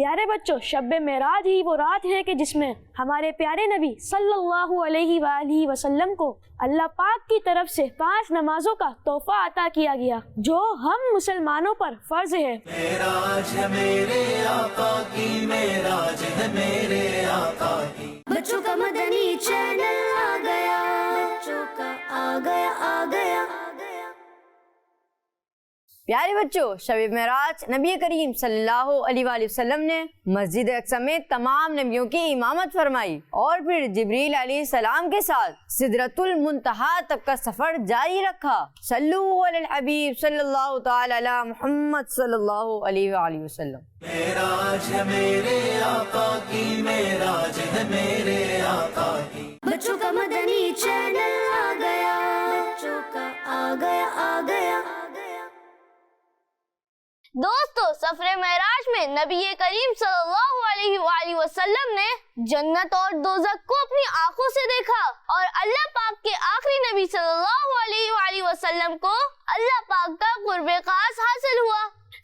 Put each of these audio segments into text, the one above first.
پیارے بچوں، شب معراج ہی وہ رات ہے کہ جس میں ہمارے پیارے نبی صلی اللہ علیہ وآلہ وسلم کو اللہ پاک کی طرف سے 5 نمازوں کا تحفہ عطا کیا گیا جو ہم مسلمانوں پر فرض ہے۔ معراج ہے میرے آقا کی، معراج ہے میرے آقا کی۔ بچوں کا مدنی چینل آ گیا، بچوں کا آ گیا۔ پیارے بچوں، شب معراج نبی کریم صلی اللہ علیہ وآلہ وسلم نے مسجد اقصی میں تمام نبیوں کی امامت فرمائی اور پھر جبریل علیہ السلام کے ساتھ سدرۃ المنتہا تک کا سفر جاری رکھا۔ صلو علی الحبیب صلی اللہ تعالی علی محمد صلی اللہ علیہ وآلہ وسلم۔ معراج ہے میرے آقا کی، معراج ہے میرے آقا کی۔ بچوں کا مدنی چینل آ گیا، بچوں کا آ گیا۔ دوستو، سفر معراج میں نبی کریم صلی اللہ علیہ وآلہ وسلم نے جنت اور دوزخ کو اپنی آنکھوں سے دیکھا اور اللہ پاک کے آخری نبی صلی اللہ علیہ وآلہ وسلم کو اللہ پاک کا قرب خاص حاصل ہوا۔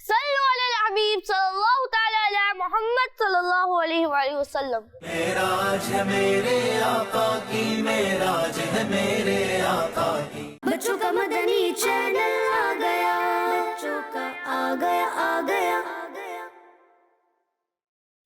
صلو علی الحبیب صلی اللہ تعالی علی محمد صلی اللہ علیہ وآلہ وسلم۔ معراج ہے میرے آقا کی، معراج ہے میرے آقا کی۔ بچوں کا مدنی چینل آ گیا، بچوں کا آ گیا۔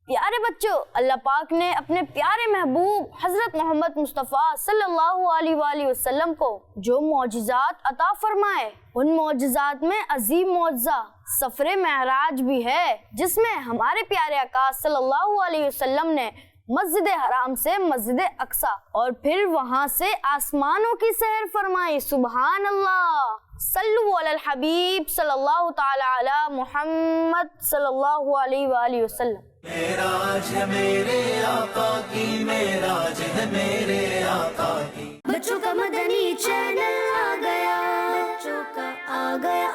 پیارے بچوں، اللہ پاک نے اپنے پیارے محبوب حضرت محمد مصطفیٰ صلی اللہ علیہ وآلہ وسلم کو جو معجزات عطا فرمائے، ان معجزات میں عظیم معجزہ سفر معراج بھی ہے، جس میں ہمارے پیارے آقا صلی اللہ علیہ وسلم نے مسجد حرام سے مسجد اقصی اور پھر وہاں سے آسمانوں کی سیر فرمائی۔ سبحان اللہ۔ صلو علی الحبیب صلی اللہ تعالی علی محمد صلی اللہ علیہ وآلہ وسلم۔ معراج ہے میرے آقا کی، معراج ہے میرے آقا کی۔ بچوں کا مدنی چینل آ گیا، بچوں کا آ گیا۔